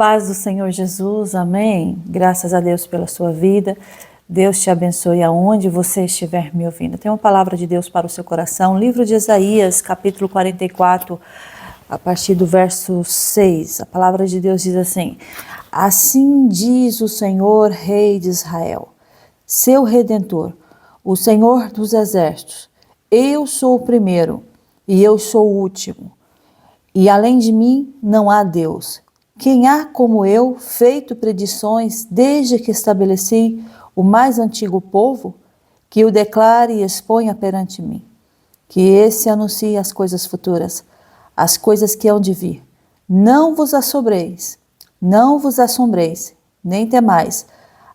Paz do Senhor Jesus, amém. Graças a Deus pela sua vida. Deus te abençoe aonde você estiver me ouvindo. Tem uma palavra de Deus para o seu coração. Livro de Isaías, capítulo 44, a partir do verso 6. A palavra de Deus diz assim: Assim diz o Senhor, Rei de Israel, seu Redentor, o Senhor dos Exércitos: Eu sou o primeiro e eu sou o último, e além de mim não há Deus. Quem há como eu, feito predições desde que estabeleci o mais antigo povo, que o declare e exponha perante mim, que esse anuncie as coisas futuras, as coisas que hão de vir. Não vos assombreis, nem temais.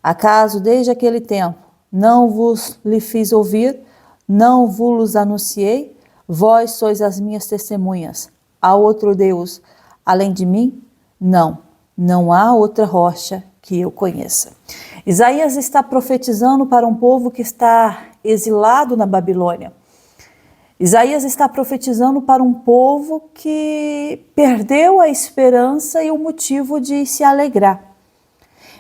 Acaso desde aquele tempo não vos lhe fiz ouvir, não vos anunciei? Vós sois as minhas testemunhas. Há outro Deus além de mim? Não há outra rocha que eu conheça. Isaías está profetizando para um povo que está exilado na Babilônia. Isaías está profetizando para um povo que perdeu a esperança e o motivo de se alegrar.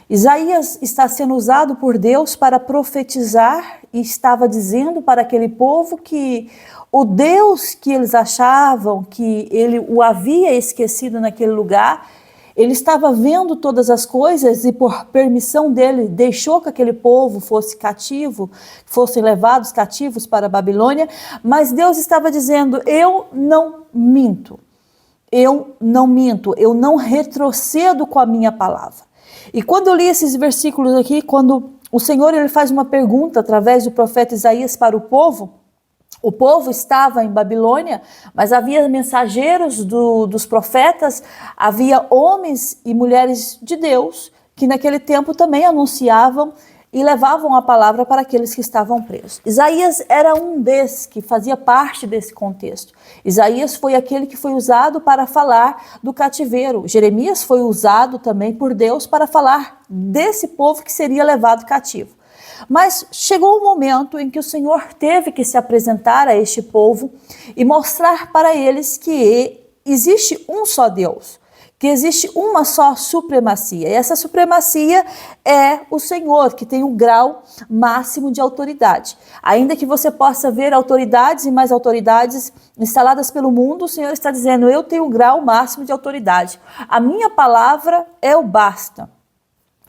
Isaías está sendo usado por Deus para profetizar e estava dizendo para aquele povo que o Deus que eles achavam que ele o havia esquecido naquele lugar, ele estava vendo todas as coisas e por permissão dele deixou que aquele povo fosse cativo, fossem levados cativos para a Babilônia, mas Deus estava dizendo: eu não minto, eu não retrocedo com a minha palavra. E quando eu li esses versículos aqui, quando o Senhor ele faz uma pergunta através do profeta Isaías para o povo estava em Babilônia, mas havia mensageiros dos profetas, havia homens e mulheres de Deus que naquele tempo também anunciavam e levavam a palavra para aqueles que estavam presos. Isaías era um desses que fazia parte desse contexto. Isaías foi aquele que foi usado para falar do cativeiro. Jeremias foi usado também por Deus para falar desse povo que seria levado cativo. Mas chegou o momento em que o Senhor teve que se apresentar a este povo e mostrar para eles que existe um só Deus, que existe uma só supremacia. E essa supremacia é o Senhor, que tem um grau máximo de autoridade. Ainda que você possa ver autoridades e mais autoridades instaladas pelo mundo, o Senhor está dizendo: eu tenho um grau máximo de autoridade. A minha palavra é o basta.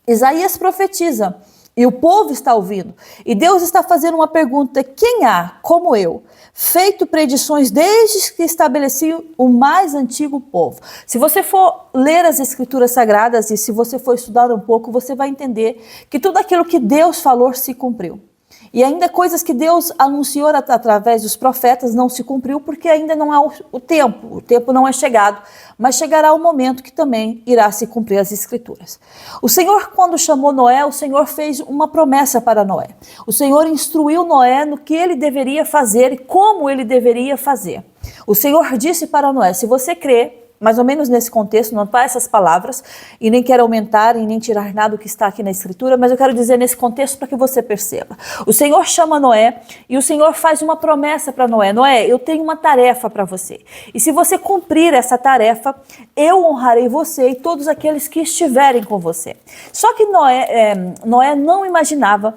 Isaías profetiza. E o povo está ouvindo. E Deus está fazendo uma pergunta: quem há, como eu, feito predições desde que estabeleci o mais antigo povo? Se você for ler as Escrituras Sagradas e se você for estudar um pouco, você vai entender que tudo aquilo que Deus falou se cumpriu. E ainda coisas que Deus anunciou através dos profetas não se cumpriu porque ainda não é o tempo não é chegado, mas chegará o momento que também irá se cumprir as Escrituras. O Senhor, quando chamou Noé, o Senhor fez uma promessa para Noé. O Senhor instruiu Noé no que ele deveria fazer e como ele deveria fazer. O Senhor disse para Noé: se você crê, mais ou menos nesse contexto, não está essas palavras, e nem quero aumentar e nem tirar nada do que está aqui na Escritura, mas eu quero dizer nesse contexto para que você perceba. O Senhor chama Noé e o Senhor faz uma promessa para Noé: Noé, eu tenho uma tarefa para você. E se você cumprir essa tarefa, eu honrarei você e todos aqueles que estiverem com você. Só que Noé não imaginava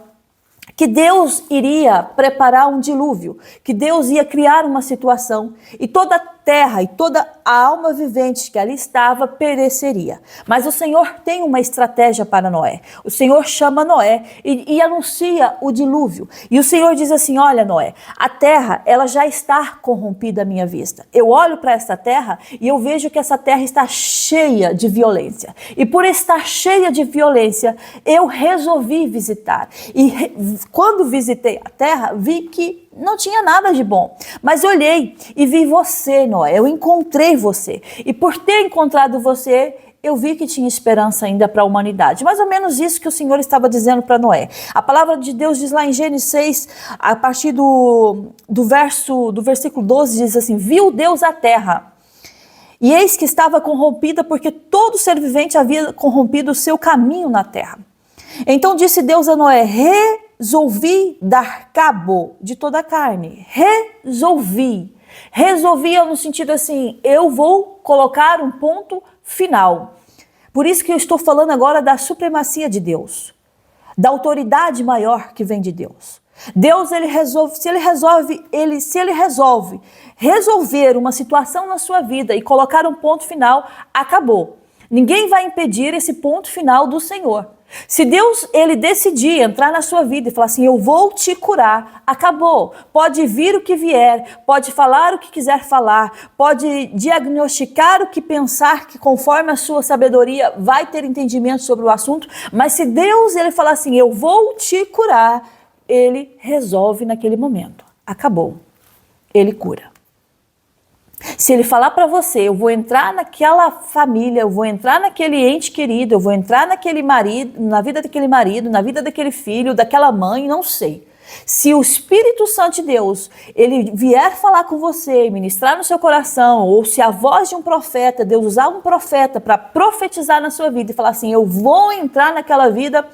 que Deus iria preparar um dilúvio, que Deus ia criar uma situação e toda a terra e toda a alma vivente que ali estava pereceria. Mas o Senhor tem uma estratégia para Noé. O Senhor chama Noé e anuncia o dilúvio. E o Senhor diz assim: olha, Noé, a terra ela já está corrompida à minha vista. Eu olho para essa terra e eu vejo que essa terra está cheia de violência. E por estar cheia de violência, eu resolvi visitar. E quando visitei a terra, vi que não tinha nada de bom, mas olhei e vi você, Noé, eu encontrei você, e por ter encontrado você, eu vi que tinha esperança ainda para a humanidade. Mais ou menos isso que o Senhor estava dizendo para Noé. A palavra de Deus diz lá em Gênesis 6, a partir do versículo 12, diz assim: viu Deus a terra, e eis que estava corrompida, porque todo ser vivente havia corrompido o seu caminho na terra. Então disse Deus a Noé: resolvi dar cabo de toda a carne. Resolvi no sentido assim: eu vou colocar um ponto final. Por isso que eu estou falando agora da supremacia de Deus, da autoridade maior que vem de Deus. Deus, ele resolve, se ele resolve resolver uma situação na sua vida e colocar um ponto final, acabou. Ninguém vai impedir esse ponto final do Senhor. Se Deus, ele decidir entrar na sua vida e falar assim, eu vou te curar, acabou. Pode vir o que vier, pode falar o que quiser falar, pode diagnosticar o que pensar, que conforme a sua sabedoria vai ter entendimento sobre o assunto, mas se Deus, ele falar assim, eu vou te curar, ele resolve naquele momento. Acabou. Ele cura. Se ele falar para você, eu vou entrar naquela família, eu vou entrar naquele ente querido, eu vou entrar naquele marido, na vida daquele marido, na vida daquele filho, daquela mãe, não sei. Se o Espírito Santo de Deus, ele vier falar com você, ministrar no seu coração, ou se a voz de um profeta, Deus usar um profeta para profetizar na sua vida e falar assim, eu vou entrar naquela vida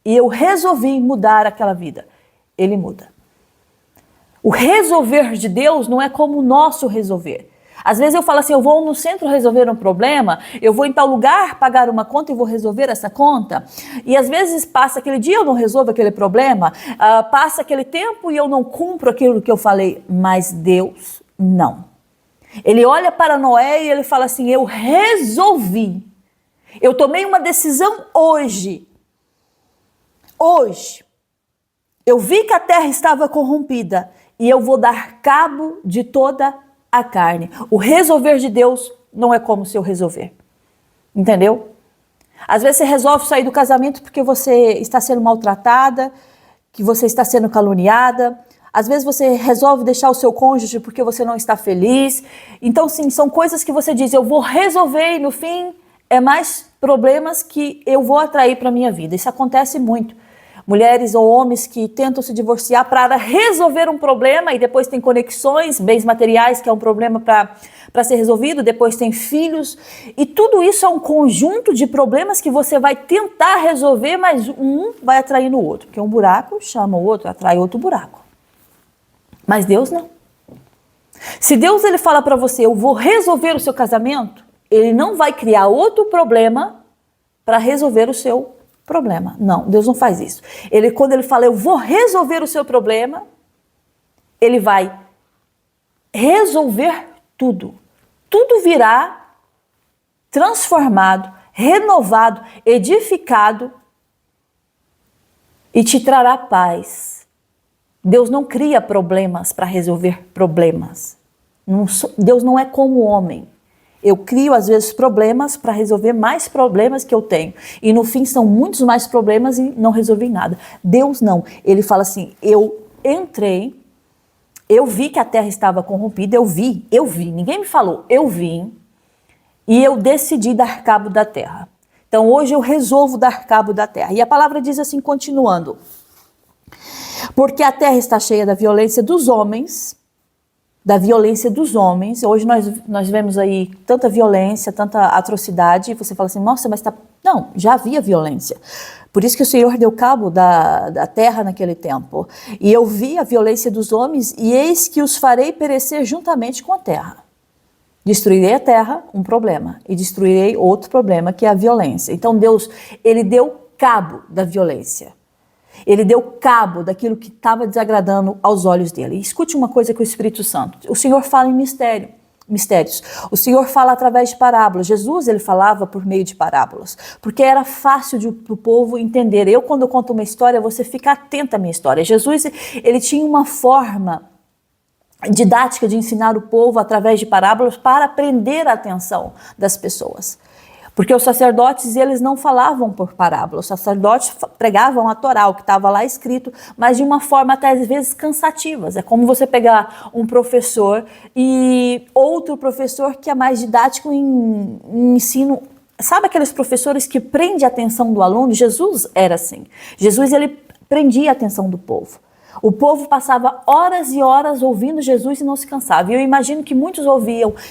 e eu resolvi mudar aquela vida, ele muda. O resolver de Deus não é como o nosso resolver. Às vezes eu falo assim, eu vou no centro resolver um problema, eu vou em tal lugar pagar uma conta e vou resolver essa conta. E às vezes passa aquele dia, eu não resolvo aquele problema, passa aquele tempo e eu não cumpro aquilo que eu falei. Mas Deus não. Ele olha para Noé e ele fala assim, eu resolvi. Eu tomei uma decisão hoje. Hoje. Eu vi que a terra estava corrompida. E eu vou dar cabo de toda a carne. O resolver de Deus não é como o seu resolver. Entendeu? Às vezes você resolve sair do casamento porque você está sendo maltratada, que você está sendo caluniada. Às vezes você resolve deixar o seu cônjuge porque você não está feliz. Então, sim, são coisas que você diz, eu vou resolver e no fim é mais problemas que eu vou atrair para a minha vida. Isso acontece muito. Mulheres ou homens que tentam se divorciar para resolver um problema e depois tem conexões, bens materiais, que é um problema para ser resolvido, depois tem filhos. E tudo isso é um conjunto de problemas que você vai tentar resolver, mas um vai atrair no outro. Porque um buraco chama o outro, atrai outro buraco. Mas Deus não. Se Deus ele fala para você, eu vou resolver o seu casamento, ele não vai criar outro problema para resolver o seu problema. Não, Deus não faz isso. Quando ele fala, eu vou resolver o seu problema, ele vai resolver tudo. Tudo virá transformado, renovado, edificado e te trará paz. Deus não cria problemas para resolver problemas. Deus não é como o homem. Eu crio, às vezes, problemas para resolver mais problemas que eu tenho. E no fim são muitos mais problemas e não resolvi nada. Deus não. Ele fala assim, eu entrei, eu vi que a terra estava corrompida, eu vi. Ninguém me falou, eu vi. E eu decidi dar cabo da terra. Então hoje eu resolvo dar cabo da terra. E a palavra diz assim, continuando. Porque a terra está cheia da violência dos homens. Hoje nós vemos aí tanta violência, tanta atrocidade, e você fala assim, nossa, mas não, já havia violência. Por isso que o Senhor deu cabo da terra naquele tempo. E eu vi a violência dos homens, e eis que os farei perecer juntamente com a terra. Destruirei a terra, um problema, e destruirei outro problema, que é a violência. Então Deus, ele deu cabo da violência. Ele deu cabo daquilo que estava desagradando aos olhos dele. E escute uma coisa com o Espírito Santo. O Senhor fala em mistérios. O Senhor fala através de parábolas. Jesus, ele falava por meio de parábolas. Porque era fácil para o povo entender. Quando eu conto uma história, você fica atento à minha história. Jesus, ele tinha uma forma didática de ensinar o povo através de parábolas para prender a atenção das pessoas. Porque os sacerdotes, eles não falavam por parábolas, os sacerdotes pregavam a Torá, o que estava lá escrito, mas de uma forma até às vezes cansativas. É como você pegar um professor e outro professor que é mais didático em ensino. Sabe aqueles professores que prendem a atenção do aluno? Jesus era assim. Jesus, ele prendia a atenção do povo. O povo passava horas e horas ouvindo Jesus e não se cansava. E eu imagino que muitos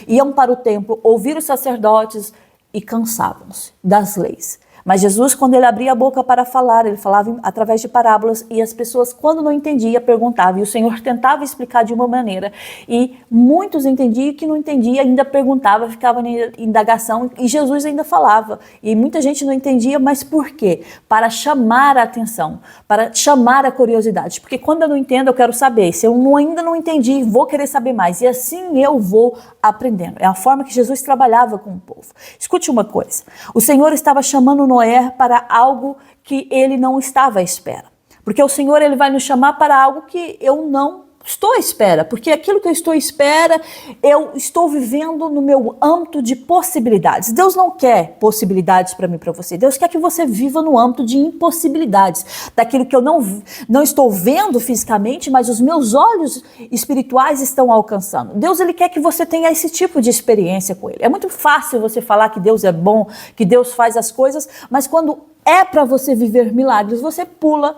iam para o templo, ouvir os sacerdotes, e cansavam-se das leis. Mas Jesus, quando ele abria a boca para falar, ele falava através de parábolas, e as pessoas, quando não entendiam, perguntavam, e o Senhor tentava explicar de uma maneira, e muitos entendiam, e que não entendia ainda perguntava, ficava em indagação, e Jesus ainda falava, e muita gente não entendia, mas por quê? Para chamar a atenção, para chamar a curiosidade, porque quando eu não entendo, eu quero saber, se eu ainda não entendi, vou querer saber mais, e assim eu vou aprendendo. É a forma que Jesus trabalhava com o povo. Escute uma coisa, o Senhor estava chamando Noé para algo que ele não estava à espera. Porque o Senhor, ele vai nos chamar para algo que eu não estou à espera. Porque aquilo que eu estou à espera, eu estou vivendo no meu âmbito de possibilidades. Deus não quer possibilidades para mim e para você. Deus quer que você viva no âmbito de impossibilidades. Daquilo que eu não estou vendo fisicamente, mas os meus olhos espirituais estão alcançando. Deus, ele quer que você tenha esse tipo de experiência com ele. É muito fácil você falar que Deus é bom, que Deus faz as coisas, mas quando é para você viver milagres, você pula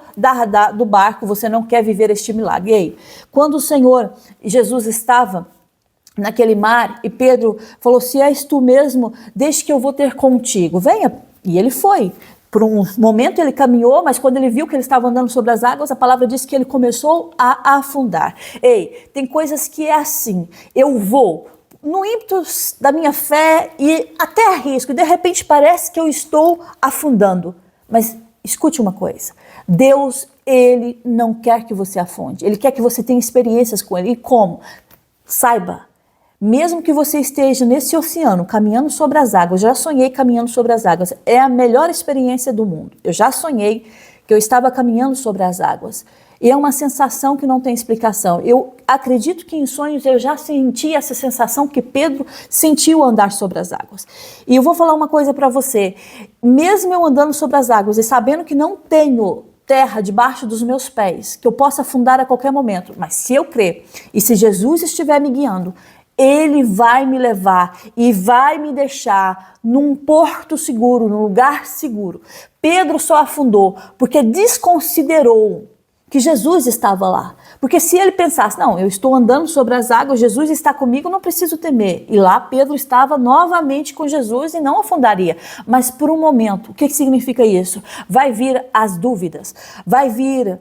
do barco, você não quer viver este milagre. E aí, quando o Senhor Jesus estava naquele mar e Pedro falou, se és tu mesmo, deixe que eu vou ter contigo, venha. E ele foi. Por um momento ele caminhou, mas quando ele viu que ele estava andando sobre as águas, a palavra diz que ele começou a afundar. Ei, tem coisas que é assim, eu vou no ímpeto da minha fé e até arrisco, e de repente parece que eu estou afundando. Mas escute uma coisa, Deus, ele não quer que você afunde, ele quer que você tenha experiências com ele. E como? Saiba, mesmo que você esteja nesse oceano, caminhando sobre as águas, eu já sonhei caminhando sobre as águas, é a melhor experiência do mundo. Eu já sonhei que eu estava caminhando sobre as águas. E é uma sensação que não tem explicação. Eu acredito que em sonhos eu já senti essa sensação que Pedro sentiu andar sobre as águas. E eu vou falar uma coisa para você. Mesmo eu andando sobre as águas e sabendo que não tenho terra debaixo dos meus pés, que eu possa afundar a qualquer momento, mas se eu crer e se Jesus estiver me guiando, ele vai me levar e vai me deixar num porto seguro, num lugar seguro. Pedro só afundou porque desconsiderou que Jesus estava lá. Porque se ele pensasse, não, eu estou andando sobre as águas, Jesus está comigo, não preciso temer. E lá Pedro estava novamente com Jesus e não afundaria. Mas por um momento, o que significa isso? Vai vir as dúvidas, vai vir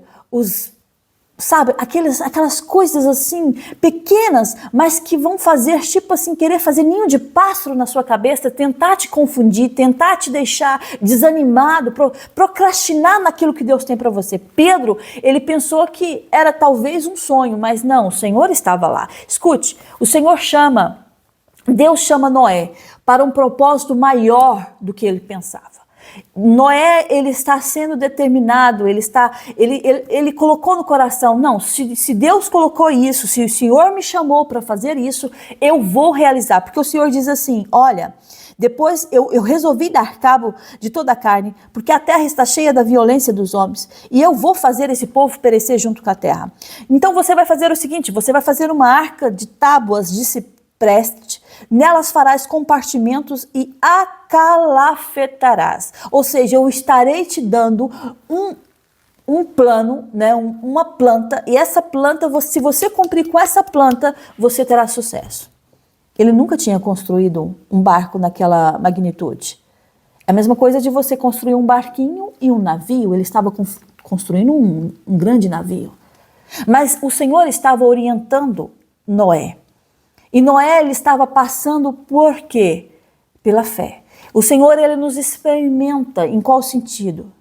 sabe, aquelas coisas assim, pequenas, mas que vão fazer, tipo assim, querer fazer ninho de pássaro na sua cabeça, tentar te confundir, tentar te deixar desanimado, procrastinar naquilo que Deus tem para você. Pedro, ele pensou que era talvez um sonho, mas não, o Senhor estava lá. Escute, Deus chama Noé para um propósito maior do que ele pensava. Noé, ele está sendo determinado, ele colocou no coração, não, se Deus colocou isso, se o Senhor me chamou para fazer isso, eu vou realizar, porque o Senhor diz assim, olha, depois eu resolvi dar cabo de toda a carne, porque a terra está cheia da violência dos homens, e eu vou fazer esse povo perecer junto com a terra. Então você vai fazer o seguinte, você vai fazer uma arca de tábuas de cipreste, nelas farás compartimentos e acalafetarás. Ou seja, eu estarei te dando um plano, né, uma planta, e essa planta, se você cumprir com essa planta, você terá sucesso. Ele nunca tinha construído um barco naquela magnitude. É a mesma coisa de você construir um barquinho e um navio. Ele estava construindo um grande navio. Mas o Senhor estava orientando Noé. E Noé, ele estava passando por quê? Pela fé. O Senhor, ele nos experimenta em qual sentido?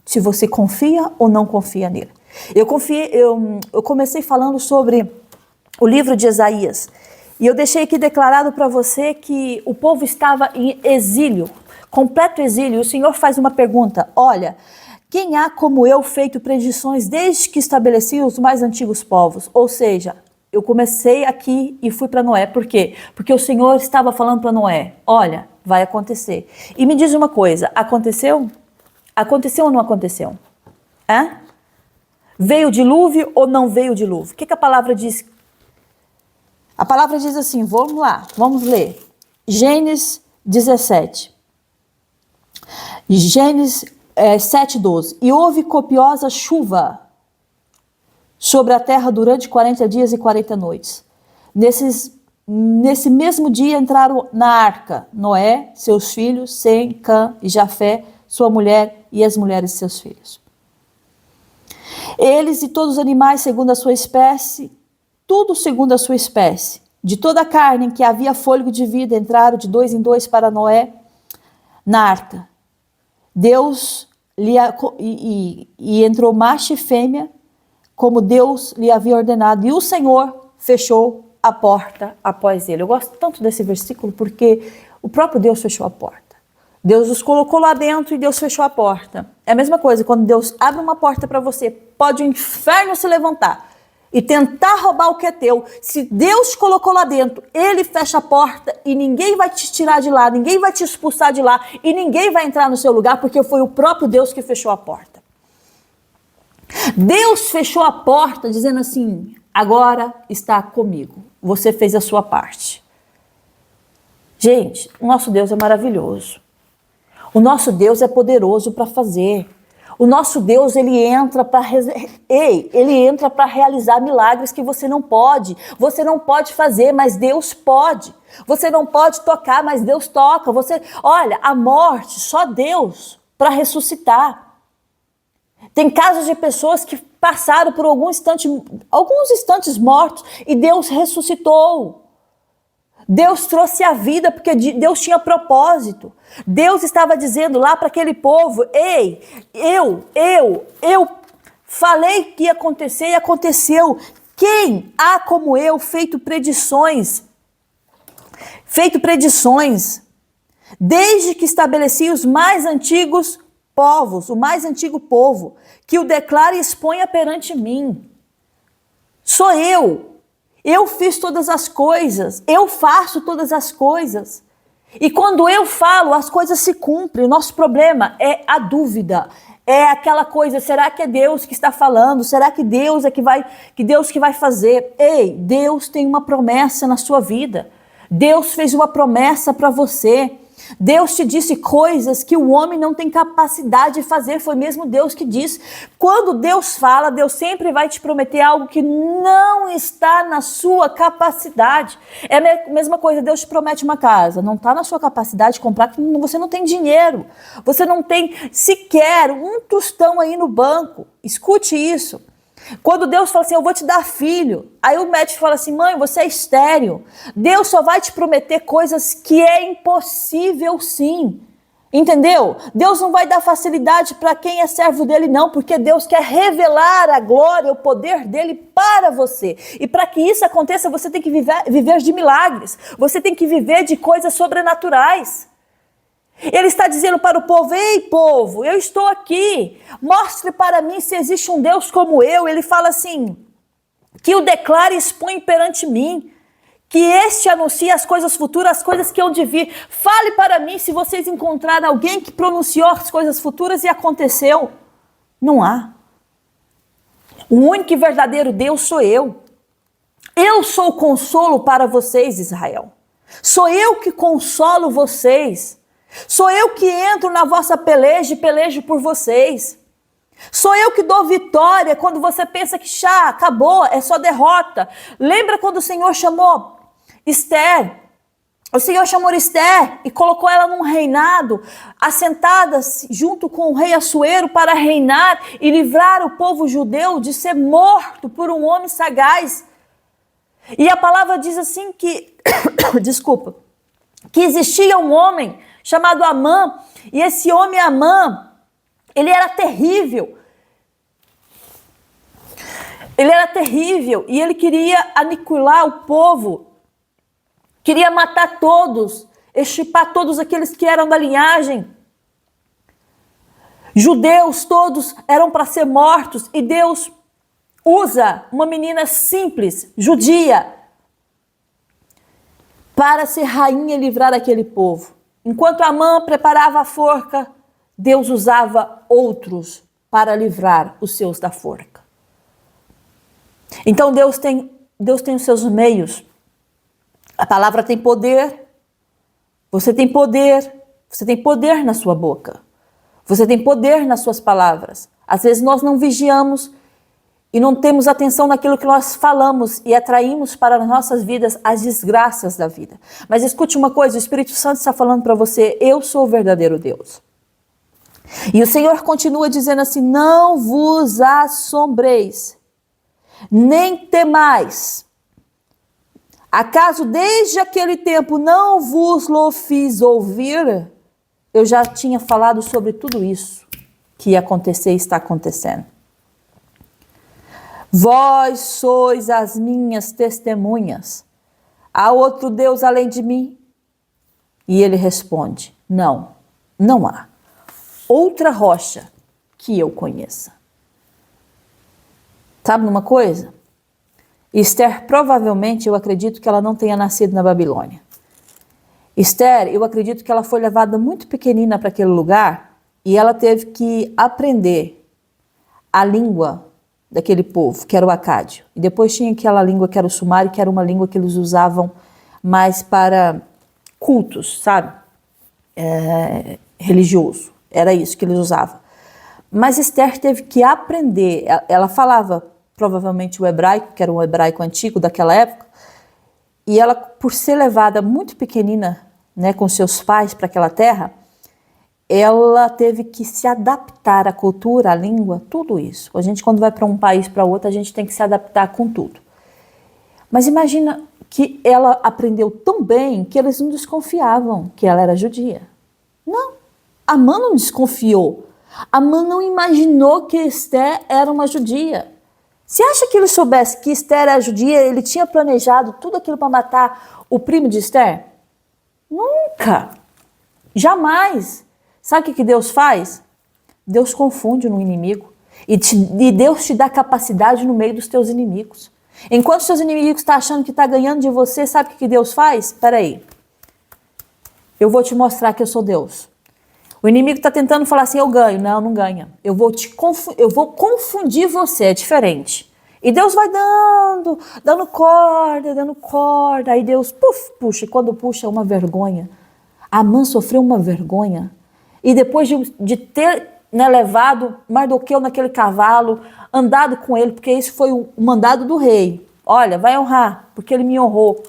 Se você confia ou não confia nele. Eu comecei falando sobre o livro de Isaías. E eu deixei aqui declarado para você que o povo estava em exílio, completo exílio. O Senhor faz uma pergunta, olha, quem há como eu feito predições desde que estabeleci os mais antigos povos? Ou seja, eu comecei aqui e fui para Noé. Por quê? Porque o Senhor estava falando para Noé, olha, vai acontecer. E me diz uma coisa, aconteceu? Aconteceu ou não aconteceu? Veio o dilúvio ou não veio o dilúvio? O que a palavra diz? A palavra diz assim, vamos lá, vamos ler. Gênesis 17. Gênesis 7:12. E houve copiosa chuva sobre a terra durante 40 dias e 40 noites. Nesse mesmo dia entraram na arca Noé, seus filhos, Sem, Cã e Jafé, sua mulher e as mulheres de seus filhos. Eles e todos os animais segundo a sua espécie, tudo segundo a sua espécie. De toda a carne em que havia fôlego de vida, entraram de 2 em 2 para Noé na arca. Deus e entrou macho e fêmea, como Deus lhe havia ordenado. E o Senhor fechou a porta após ele. Eu gosto tanto desse versículo porque o próprio Deus fechou a porta. Deus os colocou lá dentro e Deus fechou a porta. É a mesma coisa, quando Deus abre uma porta para você, pode o inferno se levantar e tentar roubar o que é teu. Se Deus colocou lá dentro, Ele fecha a porta e ninguém vai te tirar de lá, ninguém vai te expulsar de lá e ninguém vai entrar no seu lugar porque foi o próprio Deus que fechou a porta. Deus fechou a porta dizendo assim, agora está comigo, você fez a sua parte. Gente, o nosso Deus é maravilhoso. O nosso Deus é poderoso para fazer. O nosso Deus, ele entra para realizar milagres que você não pode. Você não pode fazer, mas Deus pode. Você não pode tocar, mas Deus toca. Olha, a morte, só Deus para ressuscitar. Tem casos de pessoas que passaram por alguns instantes mortos e Deus ressuscitou. Deus trouxe a vida porque Deus tinha propósito. Deus estava dizendo lá para aquele povo, ei, eu falei que ia acontecer e aconteceu. Quem há como eu feito predições, desde que estabeleci os mais antigos povos, o mais antigo povo, que o declare e exponha perante mim. Sou eu. Eu fiz todas as coisas, eu faço todas as coisas. E quando eu falo, as coisas se cumprem. O nosso problema é a dúvida. É aquela coisa, será que é Deus que está falando? Será que Deus que vai fazer? Ei, Deus tem uma promessa na sua vida. Deus fez uma promessa para você. Deus te disse coisas que o homem não tem capacidade de fazer, foi mesmo Deus que disse. Quando Deus fala, Deus sempre vai te prometer algo que não está na sua capacidade. É a mesma coisa, Deus te promete uma casa, não está na sua capacidade de comprar, porque você não tem dinheiro, você não tem sequer um tostão aí no banco. Escute isso. Quando Deus fala assim, eu vou te dar filho, aí o médico fala assim, mãe, você é estéril. Deus só vai te prometer coisas que é impossível sim, entendeu? Deus não vai dar facilidade para quem é servo dele não, porque Deus quer revelar a glória, o poder dele para você. E para que isso aconteça, você tem que viver de milagres, você tem que viver de coisas sobrenaturais. Ele está dizendo para o povo, ei povo, eu estou aqui, mostre para mim se existe um Deus como eu. Ele fala assim, que o declare e expõe perante mim, que este anuncie as coisas futuras, as coisas que hão de vir. Fale para mim se vocês encontraram alguém que pronunciou as coisas futuras e aconteceu. Não há. O único e verdadeiro Deus sou eu. Eu sou o consolo para vocês, Israel. Sou eu que consolo vocês. Sou eu que entro na vossa peleja e pelejo por vocês. Sou eu que dou vitória quando você pensa que já acabou, é só derrota. Lembra quando o Senhor chamou Esther? O Senhor chamou Esther e colocou ela num reinado, assentada junto com o rei Assuero para reinar e livrar o povo judeu de ser morto por um homem sagaz. E a palavra diz assim que, que existia um homem chamado Amã, e esse homem Amã, ele era terrível. Ele era terrível, e ele queria aniquilar o povo, queria matar todos, extirpar todos aqueles que eram da linhagem. Judeus todos eram para ser mortos, e Deus usa uma menina simples, judia, para ser rainha e livrar aquele povo. Enquanto Amã preparava a forca, Deus usava outros para livrar os seus da forca. Então Deus tem os seus meios. A palavra tem poder. Você tem poder na sua boca. Você tem poder nas suas palavras. Às vezes nós não vigiamos e não temos atenção naquilo que nós falamos e atraímos para as nossas vidas as desgraças da vida. Mas escute uma coisa, o Espírito Santo está falando para você, eu sou o verdadeiro Deus. E o Senhor continua dizendo assim: não vos assombreis, nem temais. Acaso desde aquele tempo não vos lo fiz ouvir? Eu já tinha falado sobre tudo isso que ia acontecer e está acontecendo. Vós sois as minhas testemunhas. Há outro Deus além de mim? E ele responde: não, não há outra rocha que eu conheça. Sabe uma coisa? Esther, provavelmente, eu acredito que ela não tenha nascido na Babilônia. Esther, eu acredito que ela foi levada muito pequenina para aquele lugar e ela teve que aprender a língua daquele povo, que era o acádio. E depois tinha aquela língua que era o sumário, que era uma língua que eles usavam mais para cultos, sabe? Religioso. Era isso que eles usavam. Mas Esther teve que aprender. Ela falava provavelmente o hebraico, que era um hebraico antigo daquela época, e ela, por ser levada muito pequenina, né, com seus pais para aquela terra, ela teve que se adaptar à cultura, à língua, tudo isso. A gente, quando vai para um país para outro, a gente tem que se adaptar com tudo. Mas imagina que ela aprendeu tão bem que eles não desconfiavam que ela era judia. Não, Amã não desconfiou. Amã não imaginou que Esther era uma judia. Você acha que ele soubesse que Esther era judia, ele tinha planejado tudo aquilo para matar o primo de Esther? Nunca. Jamais. Sabe o que Deus faz? Deus confunde no inimigo. E Deus te dá capacidade no meio dos teus inimigos. Enquanto os seus inimigos estão achando que está ganhando de você, sabe o que Deus faz? Espera aí. Eu vou te mostrar que eu sou Deus. O inimigo está tentando falar assim: eu ganho. Não, não ganha. Eu vou confundir você, é diferente. E Deus vai dando corda. Aí Deus puxa. E quando puxa, é uma vergonha. Amã sofreu uma vergonha. E depois de ter, né, levado Mardoqueu naquele cavalo, andado com ele, porque esse foi o mandado do rei. Olha, vai honrar, porque ele me honrou.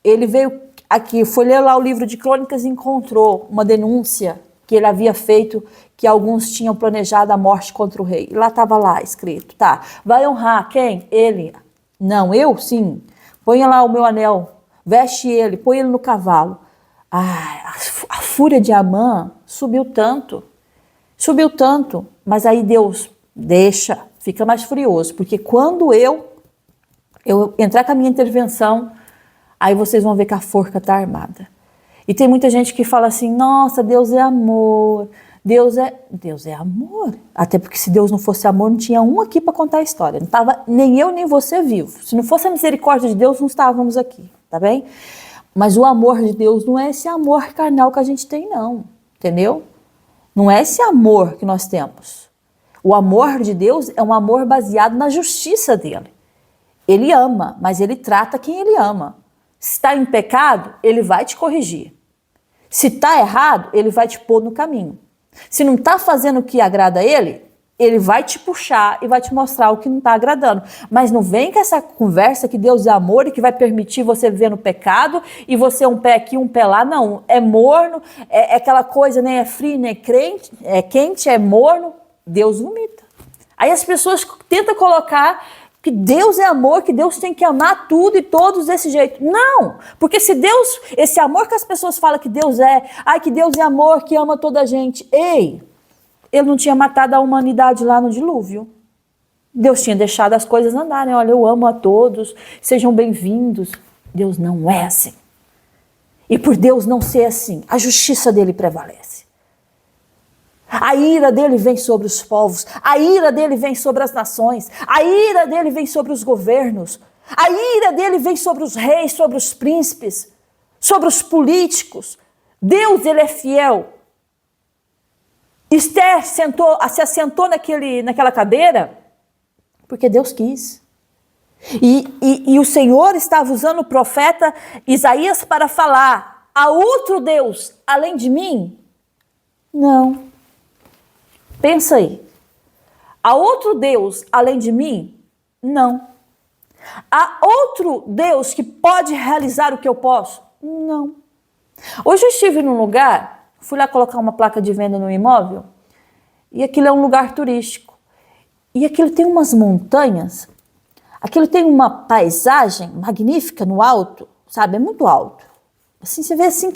Ele veio aqui, foi ler lá o livro de Crônicas e encontrou uma denúncia que ele havia feito, que alguns tinham planejado a morte contra o rei. E lá estava lá escrito, tá, vai honrar quem? Ele. Não, eu? Sim. Ponha lá o meu anel, veste ele, põe ele no cavalo. A fúria de Amã subiu tanto, mas aí Deus deixa, fica mais furioso, porque quando eu entrar com a minha intervenção, aí vocês vão ver que a forca está armada. E tem muita gente que fala assim: nossa, Deus é amor, Deus é amor. Até porque se Deus não fosse amor, não tinha um aqui para contar a história. Não estava nem eu nem você vivo. Se não fosse a misericórdia de Deus, não estávamos aqui, tá bem? Mas o amor de Deus não é esse amor carnal que a gente tem, não, entendeu? Não é esse amor que nós temos. O amor de Deus é um amor baseado na justiça dele. Ele ama, mas ele trata quem ele ama. Se está em pecado, ele vai te corrigir. Se está errado, ele vai te pôr no caminho. Se não está fazendo o que agrada a ele, ele vai te puxar e vai te mostrar o que não está agradando. Mas não vem com essa conversa que Deus é amor e que vai permitir você viver no pecado e você um pé aqui, um pé lá. Não, é morno, é aquela coisa, nem é frio, nem é quente, é morno. Deus vomita. Aí as pessoas tentam colocar que Deus é amor, que Deus tem que amar tudo e todos desse jeito. Não, porque se Deus, esse amor que as pessoas falam que Deus é, que Deus é amor, que ama toda a gente. Ei, ele não tinha matado a humanidade lá no dilúvio. Deus tinha deixado as coisas andarem. Olha, eu amo a todos, sejam bem-vindos. Deus não é assim. E por Deus não ser assim, a justiça dele prevalece. A ira dele vem sobre os povos, a ira dele vem sobre as nações, a ira dele vem sobre os governos, a ira dele vem sobre os reis, sobre os príncipes, sobre os políticos. Deus, ele é fiel. Esther se assentou naquela cadeira porque Deus quis. E o Senhor estava usando o profeta Isaías para falar: há outro Deus além de mim? Não. Pensa aí. Há outro Deus além de mim? Não. Há outro Deus que pode realizar o que eu posso? Não. Hoje eu estive num lugar, fui lá colocar uma placa de venda no imóvel, E aquilo é um lugar turístico. E aquilo tem umas montanhas, aquilo tem uma paisagem magnífica no alto, sabe? É muito alto. Assim, você vê assim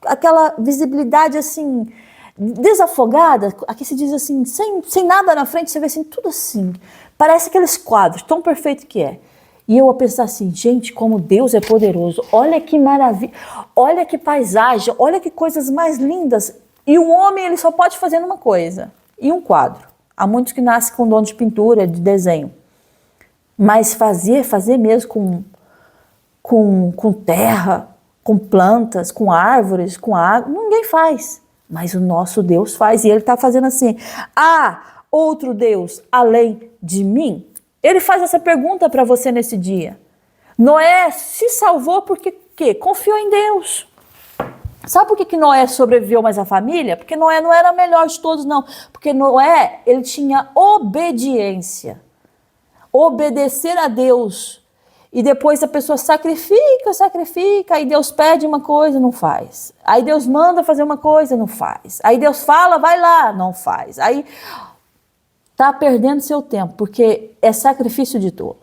aquela visibilidade assim, desafogada, aqui se diz assim, sem nada na frente, você vê assim, tudo assim. Parece aqueles quadros, tão perfeito que é. E eu a pensar assim, gente, como Deus é poderoso, olha que maravilha, olha que paisagem, olha que coisas mais lindas. E o homem, ele só pode fazer uma coisa, e um quadro. Há muitos que nascem com dom de pintura, de desenho. Mas fazer mesmo com terra, com plantas, com árvores, com água, ninguém faz. Mas o nosso Deus faz, e ele está fazendo assim, outro Deus além de mim? Ele faz essa pergunta para você nesse dia. Noé se salvou porque quê? Confiou em Deus. Sabe por que Noé sobreviveu mais a família? Porque Noé não era o melhor de todos, não. Porque Noé, ele tinha obediência. Obedecer a Deus. E depois a pessoa sacrifica, aí Deus pede uma coisa, não faz. Aí Deus manda fazer uma coisa, não faz. Aí Deus fala, vai lá, não faz. Aí está perdendo seu tempo, porque é sacrifício de tolo.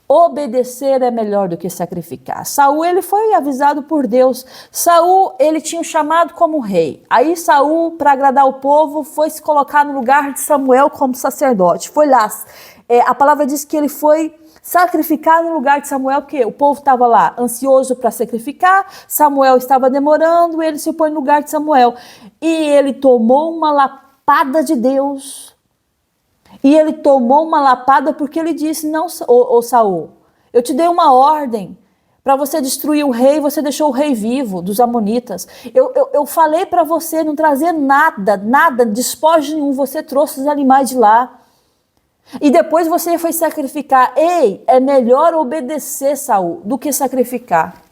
Obedecer é melhor do que sacrificar. Saul, ele foi avisado por Deus. Saul, ele tinha um chamado como rei. Aí Saul, para agradar o povo, foi se colocar no lugar de Samuel como sacerdote. Foi lá. A palavra diz que ele foi sacrificar no lugar de Samuel, porque o povo estava lá ansioso para sacrificar, Samuel estava demorando, ele se põe no lugar de Samuel. E ele tomou uma lapada de Deus. E ele tomou uma lapada porque ele disse, não, ô Saul, eu te dei uma ordem para você destruir o rei, você deixou o rei vivo dos amonitas. Eu falei para você não trazer nada, despojo nenhum, você trouxe os animais de lá. E depois você foi sacrificar. Ei, é melhor obedecer, Saul, do que sacrificar.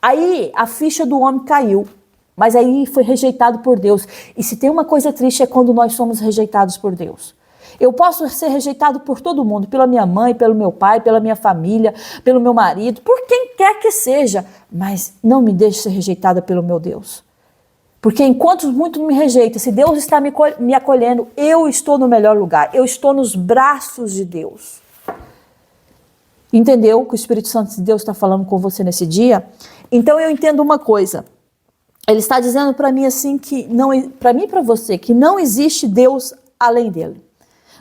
Aí a ficha do homem caiu, mas aí foi rejeitado por Deus. E se tem uma coisa triste é quando nós somos rejeitados por Deus. Eu posso ser rejeitado por todo mundo, pela minha mãe, pelo meu pai, pela minha família, pelo meu marido, por quem quer que seja, mas não me deixe ser rejeitada pelo meu Deus. Porque enquanto muito me rejeita, se Deus está me acolhendo, eu estou no melhor lugar, eu estou nos braços de Deus. Entendeu que o Espírito Santo de Deus está falando com você nesse dia? Então eu entendo uma coisa, ele está dizendo para mim assim, para mim e para você, que não existe Deus além dele.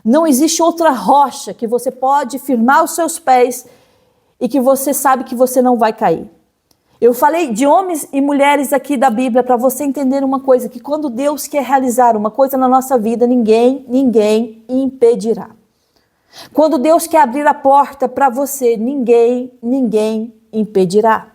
Não existe outra rocha que você pode firmar os seus pés e que você sabe que você não vai cair. Eu falei de homens e mulheres aqui da Bíblia para você entender uma coisa, que quando Deus quer realizar uma coisa na nossa vida, ninguém impedirá. Quando Deus quer abrir a porta para você, ninguém impedirá.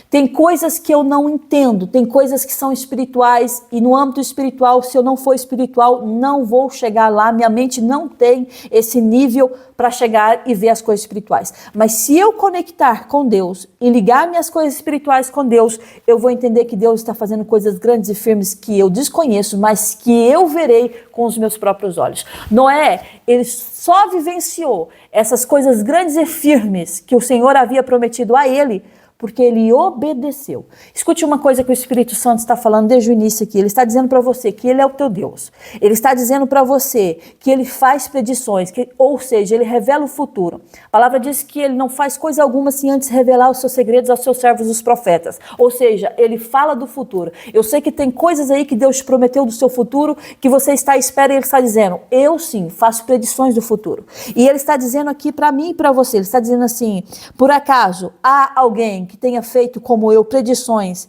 Tem coisas que eu não entendo, tem coisas que são espirituais e no âmbito espiritual, se eu não for espiritual, não vou chegar lá, minha mente não tem esse nível para chegar e ver as coisas espirituais. Mas se eu conectar com Deus e ligar minhas coisas espirituais com Deus, eu vou entender que Deus está fazendo coisas grandes e firmes que eu desconheço, mas que eu verei com os meus próprios olhos. Noé, ele só vivenciou essas coisas grandes e firmes que o Senhor havia prometido a ele, porque ele obedeceu. Escute uma coisa que o Espírito Santo está falando desde o início aqui. Ele está dizendo para você que ele é o teu Deus. Ele está dizendo para você que ele faz predições, ou seja, ele revela o futuro. A palavra diz que ele não faz coisa alguma sem antes revelar os seus segredos aos seus servos, os profetas. Ou seja, ele fala do futuro. Eu sei que tem coisas aí que Deus te prometeu do seu futuro, que você está à espera e ele está dizendo, eu sim faço predições do futuro. E ele está dizendo aqui para mim e para você, ele está dizendo assim, por acaso há alguém que tenha feito como eu predições,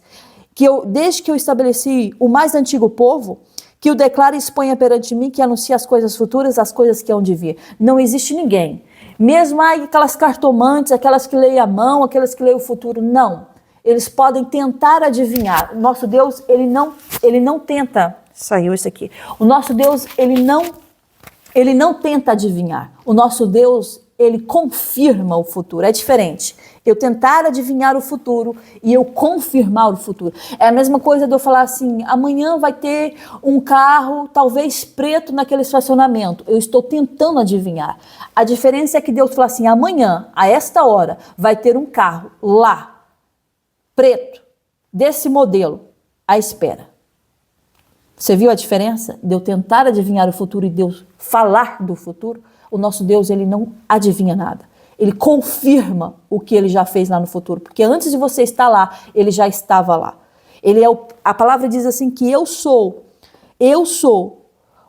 desde que eu estabeleci o mais antigo povo, que o declare e exponha perante mim, que anuncia as coisas futuras, as coisas que hão de vir. Não existe ninguém. Mesmo aquelas cartomantes, aquelas que leem a mão, aquelas que leem o futuro, não. Eles podem tentar adivinhar. O nosso Deus, ele não tenta. Saiu isso aqui. O nosso Deus, ele não tenta adivinhar. O nosso Deus, ele confirma o futuro. É diferente. Eu tentar adivinhar o futuro e eu confirmar o futuro. É a mesma coisa de eu falar assim, amanhã vai ter um carro, talvez preto, naquele estacionamento. Eu estou tentando adivinhar. A diferença é que Deus fala assim, amanhã, a esta hora, vai ter um carro lá, preto, desse modelo, à espera. Você viu a diferença de eu tentar adivinhar o futuro e Deus falar do futuro? O nosso Deus, ele não adivinha nada. Ele confirma o que ele já fez lá no futuro, porque antes de você estar lá, ele já estava lá. Ele é a palavra diz assim que eu sou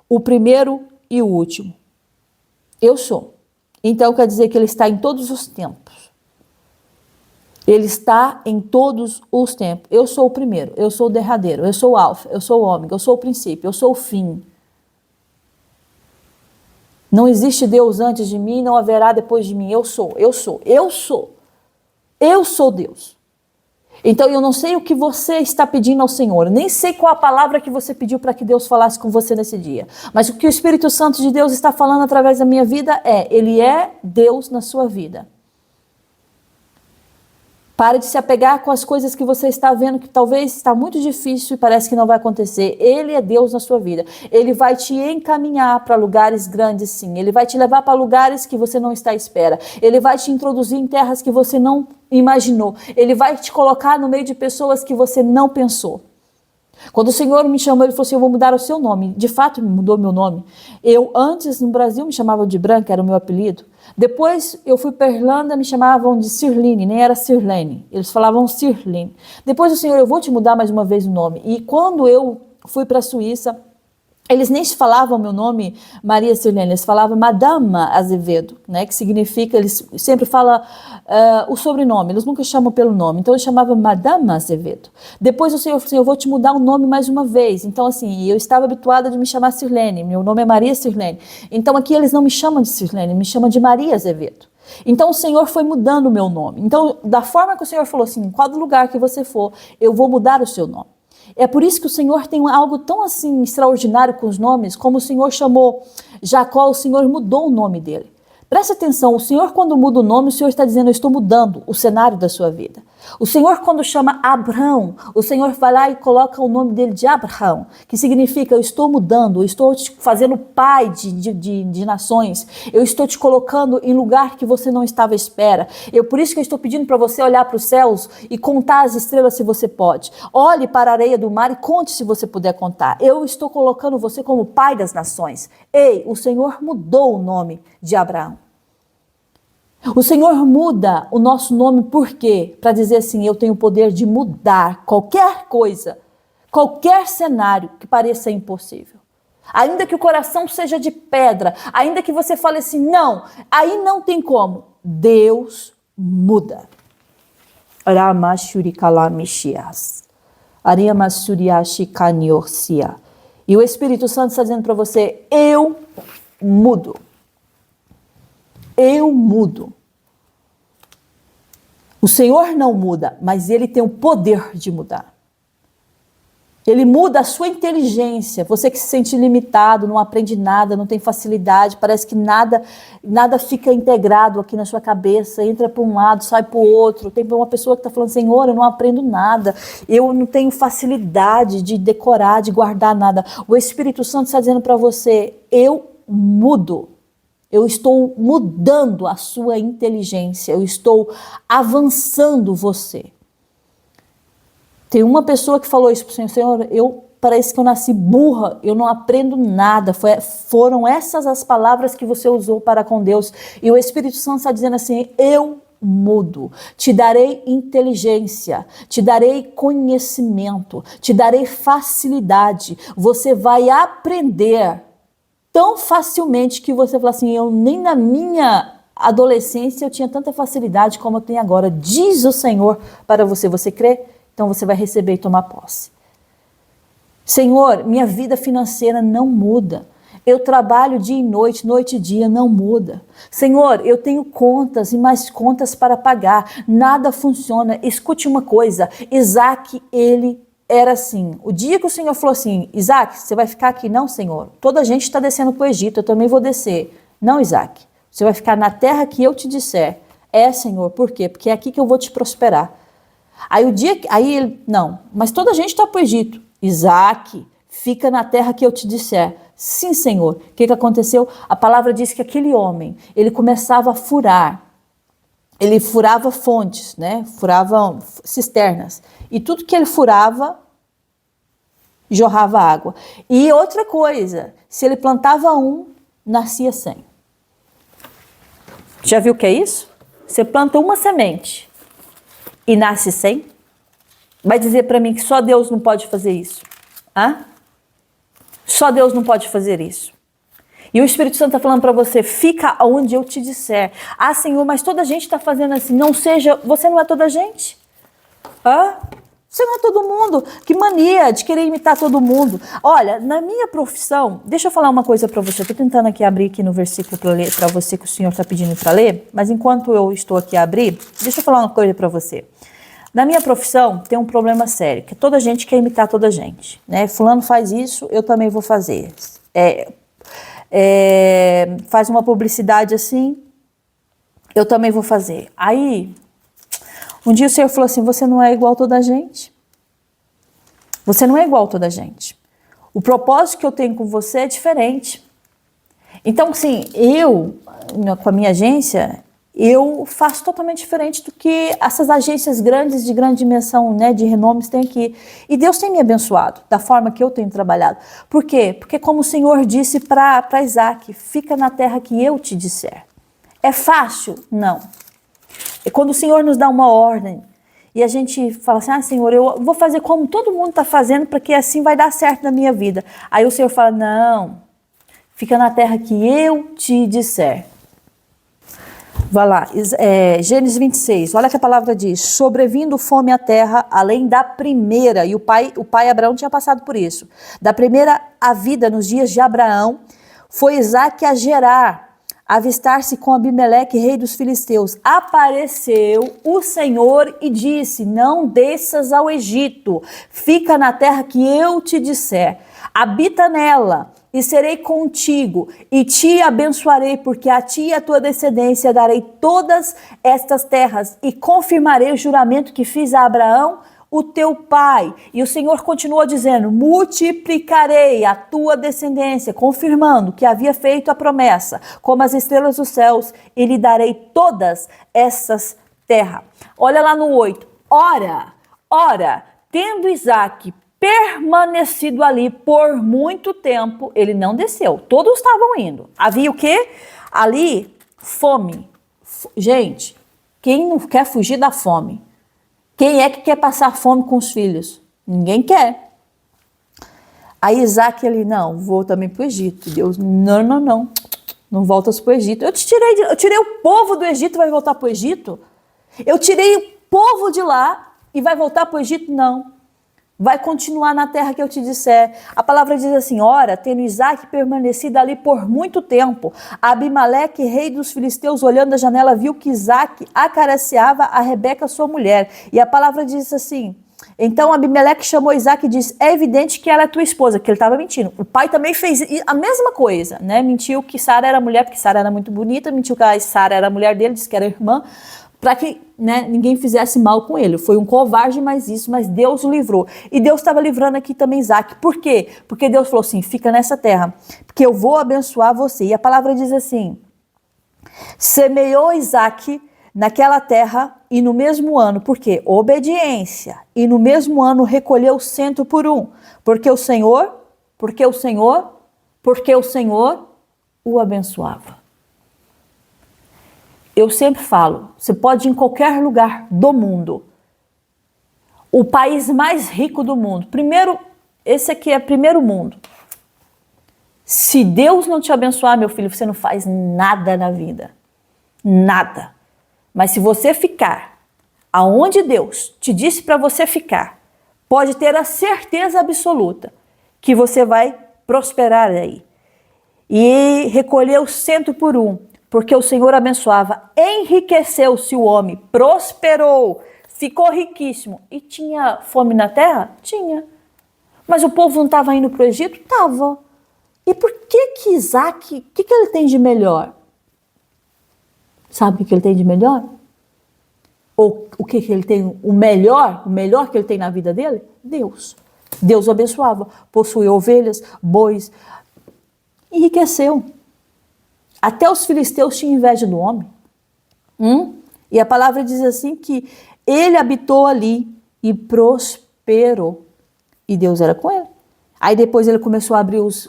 o primeiro e o último. Eu sou. Então quer dizer que ele está em todos os tempos. Ele está em todos os tempos. Eu sou o primeiro, eu sou o derradeiro, eu sou o alfa, eu sou o ômega, eu sou o princípio, eu sou o fim. Não existe Deus antes de mim, não haverá depois de mim. Eu sou Deus. Então eu não sei o que você está pedindo ao Senhor, nem sei qual a palavra que você pediu para que Deus falasse com você nesse dia. Mas o que o Espírito Santo de Deus está falando através da minha vida Ele é Deus na sua vida. Pare de se apegar com as coisas que você está vendo que talvez está muito difícil e parece que não vai acontecer. Ele é Deus na sua vida. Ele vai te encaminhar para lugares grandes, sim. Ele vai te levar para lugares que você não está à espera. Ele vai te introduzir em terras que você não imaginou. Ele vai te colocar no meio de pessoas que você não pensou. Quando o Senhor me chamou, Ele falou assim, eu vou mudar o seu nome. De fato, mudou meu nome. Eu, antes, no Brasil, me chamavam de Branca, era o meu apelido. Depois, eu fui para Irlanda, me chamavam de Sirlene, nem era Sirlene. Eles falavam Sirlene. Depois, o Senhor, eu vou te mudar mais uma vez o nome. E quando eu fui para a Suíça, eles nem falavam meu nome, Maria Sirlene, eles falavam Madama Azevedo, né? Que significa, eles sempre falam o sobrenome, eles nunca chamam pelo nome, então eles chamavam Madama Azevedo. Depois o Senhor falou assim, eu vou te mudar o nome mais uma vez, então assim, eu estava habituada de me chamar Sirlene, meu nome é Maria Sirlene, então aqui eles não me chamam de Sirlene, me chamam de Maria Azevedo. Então o Senhor foi mudando o meu nome, então da forma que o Senhor falou assim, em qual lugar que você for, eu vou mudar o seu nome. É por isso que o Senhor tem algo tão assim extraordinário com os nomes, como o Senhor chamou Jacó, o Senhor mudou o nome dele. Preste atenção, o Senhor quando muda o nome, o Senhor está dizendo, eu estou mudando o cenário da sua vida. O Senhor quando chama Abraão, o Senhor vai lá e coloca o nome dele de Abraão, que significa eu estou mudando, eu estou te fazendo pai de nações, eu estou te colocando em lugar que você não estava à espera. Por isso que eu estou pedindo para você olhar para os céus e contar as estrelas se você pode. Olhe para a areia do mar e conte se você puder contar. Eu estou colocando você como pai das nações. Ei, o Senhor mudou o nome de Abraão. O Senhor muda o nosso nome por quê? Para dizer assim, eu tenho o poder de mudar qualquer coisa, qualquer cenário que pareça impossível. Ainda que o coração seja de pedra, ainda que você fale assim, não, aí não tem como. Deus muda. E o Espírito Santo está dizendo para você, eu mudo. Eu mudo. O Senhor não muda, mas Ele tem o poder de mudar. Ele muda a sua inteligência. Você que se sente limitado, não aprende nada, não tem facilidade, parece que nada fica integrado aqui na sua cabeça, entra para um lado, sai para o outro. Tem uma pessoa que está falando, Senhor, eu não aprendo nada, eu não tenho facilidade de decorar, de guardar nada. O Espírito Santo está dizendo para você, eu mudo. Eu estou mudando a sua inteligência, eu estou avançando você. Tem uma pessoa que falou isso para o Senhor, Senhor, parece que eu nasci burra, eu não aprendo nada. Foram essas as palavras que você usou para com Deus. E o Espírito Santo está dizendo assim, eu mudo, te darei inteligência, te darei conhecimento, te darei facilidade, você vai aprender tão facilmente que você fala assim, eu nem na minha adolescência eu tinha tanta facilidade como eu tenho agora, diz o Senhor para você, você crê? Então você vai receber e tomar posse. Senhor, minha vida financeira não muda, eu trabalho dia e noite, noite e dia, não muda. Senhor, eu tenho contas e mais contas para pagar, nada funciona. Escute uma coisa, Isaac, ele era assim, o dia que o Senhor falou assim, Isaac, você vai ficar aqui? Não, Senhor, toda a gente está descendo para o Egito, eu também vou descer. Não, Isaac, você vai ficar na terra que eu te disser. Senhor, por quê? Porque é aqui que eu vou te prosperar. Aí ele, não, mas toda a gente está para o Egito. Isaac, fica na terra que eu te disser. Sim, Senhor. O que aconteceu? A palavra diz que aquele homem, ele começava a furar. Ele furava fontes, né? Furava cisternas. E tudo que ele furava, jorrava água. E outra coisa, se ele plantava um, nascia 100. Já viu o que é isso? Você planta uma semente e nasce 100? Vai dizer para mim que só Deus não pode fazer isso? Hã? Só Deus não pode fazer isso. E o Espírito Santo está falando para você, fica onde eu te disser. Ah, Senhor, mas toda a gente está fazendo assim. Não seja, você não é toda a gente. Hã? Você não é todo mundo. Que mania de querer imitar todo mundo. Olha, na minha profissão, deixa eu falar uma coisa para você. Estou tentando aqui abrir aqui no versículo para ler para você que o Senhor está pedindo para ler. Mas enquanto eu estou aqui a abrir, deixa eu falar uma coisa para você. Na minha profissão tem um problema sério, que toda gente quer imitar toda a gente, né? Fulano faz isso, eu também vou fazer. Faz uma publicidade assim, eu também vou fazer. Aí, um dia o Senhor falou assim, você não é igual a toda a gente. Você não é igual a toda a gente. O propósito que eu tenho com você é diferente. Então, assim, eu, com a minha agência, eu faço totalmente diferente do que essas agências grandes, de grande dimensão, né, de renomes têm aqui. E Deus tem me abençoado da forma que eu tenho trabalhado. Por quê? Porque como o Senhor disse para Isaac, fica na terra que eu te disser. É fácil? Não. É quando o Senhor nos dá uma ordem e a gente fala assim, ah, Senhor, eu vou fazer como todo mundo está fazendo, porque assim vai dar certo na minha vida. Aí o Senhor fala, não, fica na terra que eu te disser. Vai lá, Gênesis 26, olha que a palavra diz, sobrevindo fome à terra, além da primeira, e o pai Abraão tinha passado por isso, da primeira a vida nos dias de Abraão, foi Isaque a Gerar, avistar-se com Abimeleque, rei dos filisteus. Apareceu o Senhor e disse, não desças ao Egito, fica na terra que eu te disser, habita nela, e serei contigo, e te abençoarei, porque a ti e a tua descendência darei todas estas terras, e confirmarei o juramento que fiz a Abraão, o teu pai. E o Senhor continuou dizendo, multiplicarei a tua descendência, confirmando que havia feito a promessa, como as estrelas dos céus, e lhe darei todas essas terras. Olha lá no 8, ora, tendo Isaque permanecido ali por muito tempo, ele não desceu, todos estavam indo. Havia o quê? Ali, fome. Gente, quem não quer fugir da fome? Quem é que quer passar fome com os filhos? Ninguém quer. Aí Isaac, ele, não, vou também para o Egito. Deus, não voltas para o Egito. Eu tirei o povo do Egito e vai voltar para o Egito? Eu tirei o povo de lá e vai voltar para o Egito? Não. Vai continuar na terra que eu te disser. A palavra diz assim, ora, tendo Isaque permanecido ali por muito tempo, Abimeleque, rei dos filisteus, olhando da janela, viu que Isaque acariciava a Rebeca, sua mulher. E a palavra diz assim, então Abimeleque chamou Isaque e disse, é evidente que ela é tua esposa, que ele estava mentindo. O pai também fez a mesma coisa, né? Mentiu que Sara era mulher, porque Sara era muito bonita, mentiu que a Sara era a mulher dele, disse que era irmã, para que, né, ninguém fizesse mal com ele. Foi um covarde, mas Deus o livrou. E Deus estava livrando aqui também Isaque. Por quê? Porque Deus falou assim, fica nessa terra, porque eu vou abençoar você. E a palavra diz assim, semeou Isaque naquela terra e no mesmo ano, por quê? Obediência. E no mesmo ano recolheu 100 por um, porque o Senhor o abençoava. Eu sempre falo, você pode ir em qualquer lugar do mundo. O país mais rico do mundo. Primeiro, esse aqui é primeiro mundo. Se Deus não te abençoar, meu filho, você não faz nada na vida. Nada. Mas se você ficar aonde Deus te disse para você ficar, pode ter a certeza absoluta que você vai prosperar aí. E recolheu 100 por um. Porque o Senhor abençoava, enriqueceu-se o homem, prosperou, ficou riquíssimo. E tinha fome na terra? Tinha. Mas o povo não estava indo para o Egito? Estava. E por que Isaque, o que ele tem de melhor? Sabe o que ele tem de melhor? Ou o que ele tem, o melhor que ele tem na vida dele? Deus. Deus o abençoava, possuía ovelhas, bois, enriqueceu. Até os filisteus tinham inveja do homem. E a palavra diz assim que ele habitou ali e prosperou. E Deus era com ele. Aí depois ele começou a abrir os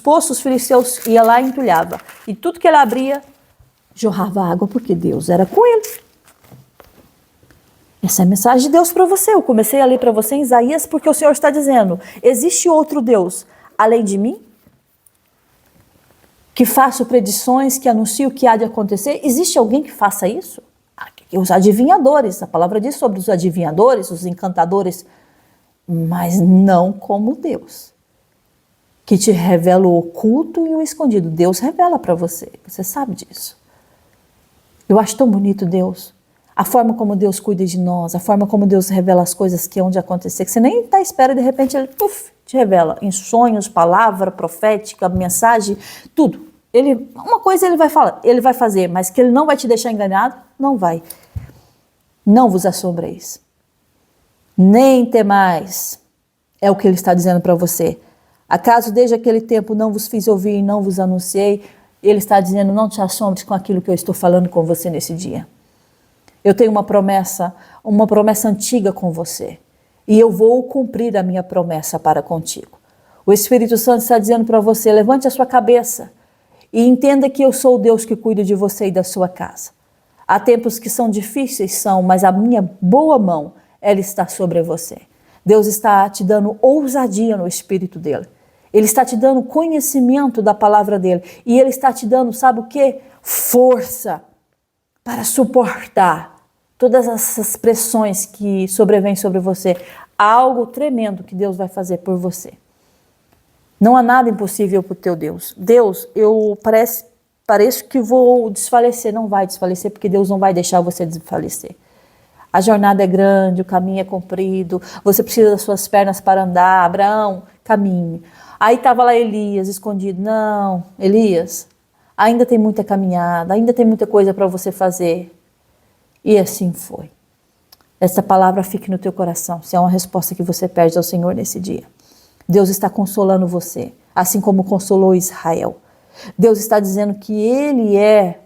poços, os filisteus ia lá e entulhava. E tudo que ele abria, jorrava água, porque Deus era com ele. Essa é a mensagem de Deus para você. Eu comecei a ler para você em Isaías, porque o Senhor está dizendo, existe outro Deus além de mim? Que faço predições, que anuncio o que há de acontecer? Existe alguém que faça isso? Os adivinhadores, a palavra diz sobre os adivinhadores, os encantadores, mas não como Deus, que te revela o oculto e o escondido. Deus revela para você, você sabe disso. Eu acho tão bonito Deus, a forma como Deus cuida de nós, a forma como Deus revela as coisas que hão de acontecer, que você nem está à espera, de repente ele te revela em sonhos, palavra profética, mensagem, tudo. Uma coisa ele vai falar, ele vai fazer, mas que ele não vai te deixar enganado, não vai. Não vos assombreis, nem temais, é o que ele está dizendo para você. Acaso desde aquele tempo não vos fiz ouvir e não vos anunciei? Ele está dizendo, não te assombres com aquilo que eu estou falando com você nesse dia. Eu tenho uma promessa antiga com você, e eu vou cumprir a minha promessa para contigo. O Espírito Santo está dizendo para você, levante a sua cabeça e entenda que eu sou o Deus que cuida de você e da sua casa. Há tempos que são difíceis, mas a minha boa mão, ela está sobre você. Deus está te dando ousadia no Espírito dele. Ele está te dando conhecimento da palavra dele. E ele está te dando, sabe o quê? Força para suportar todas essas pressões que sobrevêm sobre você. Há algo tremendo que Deus vai fazer por você. Não há nada impossível para o teu Deus. Deus, eu pareço que vou desfalecer. Não vai desfalecer, porque Deus não vai deixar você desfalecer. A jornada é grande, o caminho é comprido, você precisa das suas pernas para andar. Abraão, caminhe. Aí estava lá Elias escondido. Não, Elias, ainda tem muita caminhada, ainda tem muita coisa para você fazer. E assim foi. Essa palavra fique no teu coração, se é uma resposta que você pede ao Senhor nesse dia. Deus está consolando você, assim como consolou Israel. Deus está dizendo que Ele é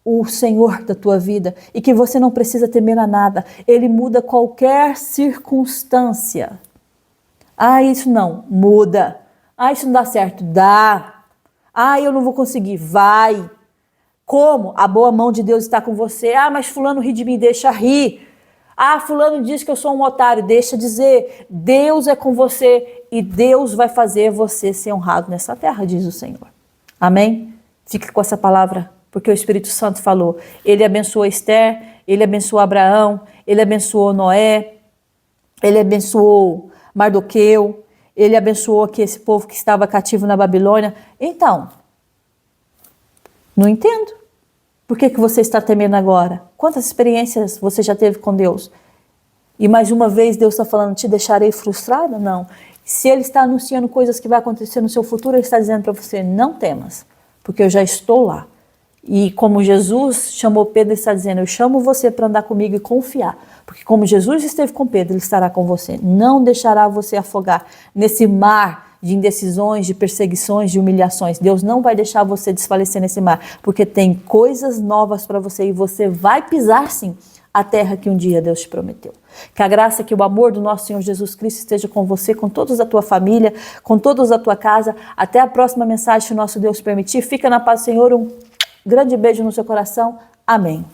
o Senhor da tua vida e que você não precisa temer a nada. Ele muda qualquer circunstância. Ah, isso não, muda. Ah, isso não dá certo, dá. Ah, eu não vou conseguir, vai. Como? A boa mão de Deus está com você. Ah, mas fulano ri de mim, deixa rir. Ah, fulano diz que eu sou um otário, deixa dizer. Deus é com você e Deus vai fazer você ser honrado nessa terra, diz o Senhor. Amém? Fique com essa palavra, porque o Espírito Santo falou. Ele abençoou Esther, ele abençoou Abraão, ele abençoou Noé, ele abençoou Mardoqueu, ele abençoou aqui esse povo que estava cativo na Babilônia. Então, não entendo. Por que você está temendo agora? Quantas experiências você já teve com Deus? E mais uma vez Deus está falando, te deixarei frustrado? Não. Se Ele está anunciando coisas que vai acontecer no seu futuro, Ele está dizendo para você, não temas, porque eu já estou lá. E como Jesus chamou Pedro, Ele está dizendo, eu chamo você para andar comigo e confiar. Porque como Jesus esteve com Pedro, Ele estará com você. Não deixará você afogar nesse mar de indecisões, de perseguições, de humilhações. Deus não vai deixar você desfalecer nesse mar, porque tem coisas novas para você e você vai pisar sim a terra que um dia Deus te prometeu. Que a graça, que o amor do nosso Senhor Jesus Cristo esteja com você, com todos da tua família, com todos da tua casa. Até a próxima mensagem, se o nosso Deus permitir. Fica na paz do Senhor. Um grande beijo no seu coração. Amém.